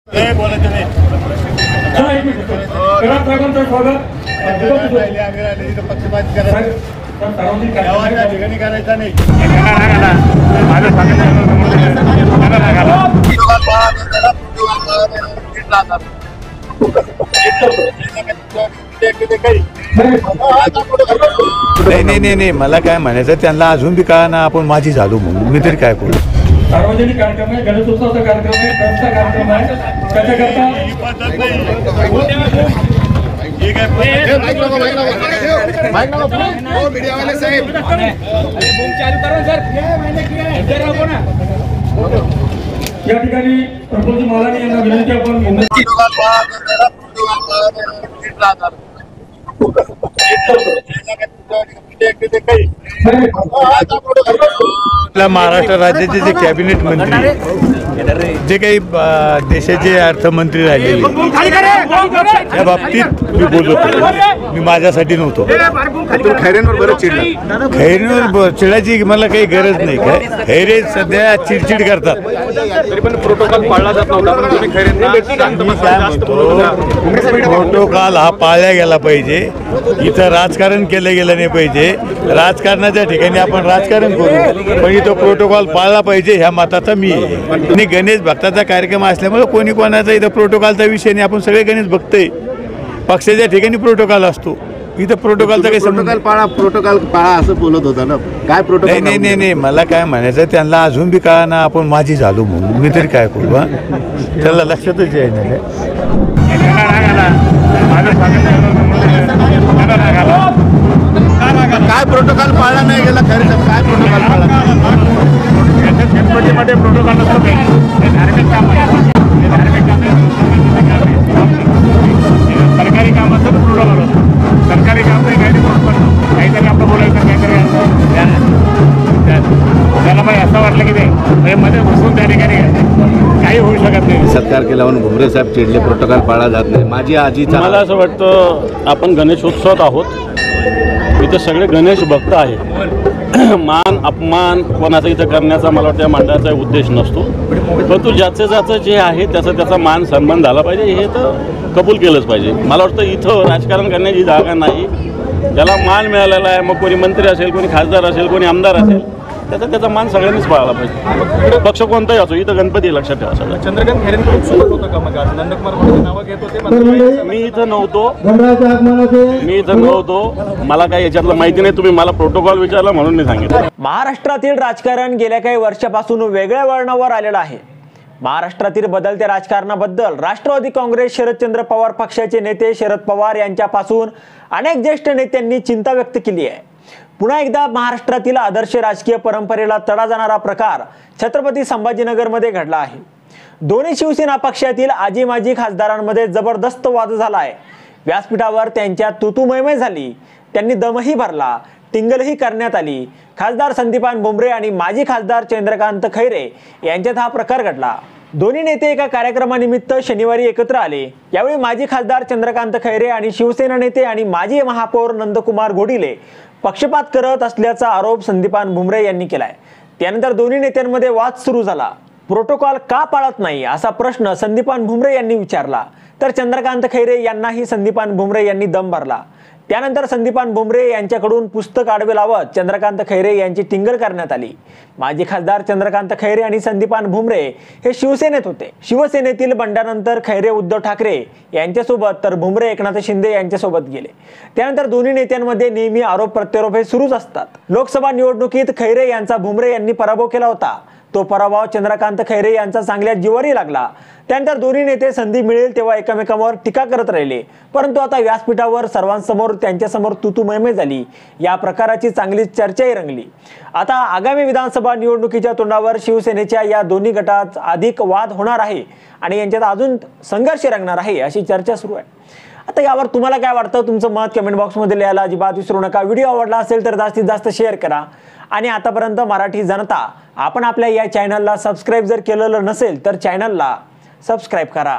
बोलायचं नाही. ठिकाणी करायचा नाही. नाही मला काय म्हणायचं त्यांना अजून बी कळा ना आपण माझी झालो म्हणून मी तरी काय करू. सार्वजनिक कार्यक्रम आहे, गणेशोत्सवाचा कार्यक्रम आहे, सणचा कार्यक्रम आहे, त्याच्याकरता या ठिकाणी प्रफुल्ल मालानी यांना विनंती आपण आपल्या महाराष्ट्र राज्याचे जे कॅबिनेट मंत्री जे काही देशाचे अर्थमंत्री राहिलेले त्या बाबतीत मी बोलतो. मी माझ्यासाठी नव्हतो. खैरेंवर बरंच चिडला. खैरेंवर चिडायची मला काही गरज नाही. काय खैरे सध्या चिडचिड करतात. तरी पण प्रोटोकॉल पाळला जात नव्हता. पण तुम्ही प्रोटोकॉल हा पाळला गेला पाहिजे. इथं राजकारण केलं गेलं नाही पाहिजे. राजकारणाच्या ठिकाणी आपण राजकारण करू पण इथं प्रोटोकॉल पाळला पाहिजे ह्या मताचा मी आहे. आणि गणेश भक्ताचा कार्यक्रम असल्यामुळे कोणी कोणाचा इथं प्रोटोकॉलचा विषय नाही. आपण सगळे गणेश बघतोय. पक्षाच्या ठिकाणी प्रोटोकॉल असतो. इथं प्रोटोकॉलचा काही संबंध प्रोटोकॉल पाळा असं बोलत होता ना. काय प्रोटोकॉल नाही मला काय म्हणायचं त्यांना अजून बी कळा ना आपण माझी झालो म्हणून मी तरी काय करू. त्याला लक्षातच आहे ना. काय प्रोटोकॉल पाळला नाही गेला. खरे काय प्रोटोकॉल पाळला. गणपतीमध्ये प्रोटोकॉल नसतो. धार्मिक काम आहे. धार्मिक काम सरकारी कामाचं प्रोटोकॉल असतो. सरकारी काम नाही काहीतरी आपलं बोलायचं काहीतरी त्याला मग असं वाटलं की ते मध्ये घुसून त्या ठिकाणी काही होऊ शकत नाही. सत्कार केल्यावर भुमरे साहेब चिडले. प्रोटोकॉल पाळला जात नाही. माझी आजीचा मला असं वाटतं आपण गणेशोत्सवात आहोत. इथं सगळे गणेश भक्त आहेत. मान अपमान कोणाचा इथं करण्याचा मला वाटतं मांडण्याचा उद्देश नसतो. परंतु ज्याचं जे आहे त्याचा मान सन्मान झाला पाहिजे हे तर कबूल केलंच पाहिजे. मला वाटतं इथं राजकारण करण्याची जागा नाही. त्याला मान मिळालेला आहे. मग कोणी मंत्री असेल, कोणी खासदार असेल, कोणी आमदार असेल त्याचा मान सगळ्यांनीच पाळला पाहिजे. पक्ष कोणताही असो. इथं गणपती लक्षात ठेवा सगळं. चंद्रकांत खैरेंकडून सुरुवात होतं का मग नंदकुमार नावं घेत होते. मी इथं नव्हतो. मला काही याच्यातलं माहिती नाही. तुम्ही मला प्रोटोकॉल विचारला म्हणून मी सांगितलं. महाराष्ट्रातील राजकारण गेल्या काही वर्षापासून वेगळ्या वळणावर आलेलं आहे. महाराष्ट्रातील बदलत्या राजकारणाबद्दल राष्ट्रवादी काँग्रेस शरदचंद्र पवार पक्षाचे नेते शरद पवार यांच्यापासून अनेक ज्येष्ठ नेत्यांनी चिंता व्यक्त केली आहे. पुन्हा एकदा महाराष्ट्रातील आदर्श राजकीय परंपरेला तडा जाणारा प्रकार छत्रपती संभाजीनगरमध्ये घडला आहे. दोन्ही शिवसेना पक्षातील आजी माजी खासदारांमध्ये जबरदस्त वाद झाला आहे. व्यासपीठावर त्यांच्या तुतुमयमय झाली. त्यांनी दमही भरला. टिंगलही करण्यात आली. खासदार संदीपान भुमरे आणि माजी खासदार चंद्रकांत खैरे यांच्यात हा प्रकार घडला. दोन्ही नेते एका कार्यक्रमानिमित्त शनिवारी एकत्र आले. यावेळी माजी खासदार चंद्रकांत खैरे आणि शिवसेना नेते आणि माजी महापौर नंदकुमार घोडिले पक्षपात करत असल्याचा आरोप संदीपान भुमरे यांनी केलाय. त्यानंतर दोन्ही नेत्यांमध्ये वाद सुरू झाला. प्रोटोकॉल का पाळत नाही असा प्रश्न संदीपान भुमरे यांनी विचारला. तर चंद्रकांत खैरे यांनाही संदीपान भुमरे यांनी दम भरला. त्यानंतर संदीपान भुमरे यांच्याकडून पुस्तक आडवे लावत चंद्रकांत खैरे यांची टिंगल करण्यात आली. माजी खासदार चंद्रकांत खैरे आणि संदीपान भुमरे हे शिवसेनेत होते. शिवसेनेतील बंडानंतर खैरे उद्धव ठाकरे यांच्यासोबत तर भुमरे एकनाथ शिंदे यांच्यासोबत गेले. त्यानंतर दोन्ही नेत्यांमध्ये नेहमी आरोप प्रत्यारोप हे सुरूच असतात. लोकसभा निवडणुकीत खैरे यांचा भुमरे यांनी पराभव केला होता. तो पराभव चंद्रकांत खैरे यांचा चांगल्या जिवारी लागला. त्यानंतर दोन्ही नेते संधी मिळेल तेव्हा एकमेकांवर टीका करत राहिले. परंतु आता व्यासपीठावर सर्वांसमोर त्यांच्यासमोर तुतुमयमय झाली. या प्रकाराची चांगलीच चर्चाही रंगली. आता आगामी विधानसभा निवडणुकीच्या तोंडावर शिवसेनेच्या या दोन्ही गटात अधिक वाद होणार आहे आणि यांच्यात अजून संघर्ष रंगणार आहे अशी चर्चा सुरू आहे. आता यावर तुम्हाला काय वाटतं तुमचं मत कमेंट बॉक्समध्ये लिहायला अजिबात विसरू नका. व्हिडिओ आवडला असेल तर जास्तीत जास्त शेअर करा. आणि आतापर्यंत मराठी जनता आपण आपल्या या चॅनलला सबस्क्राईब जर केलेलं नसेल तर चॅनलला सबस्क्राईब करा.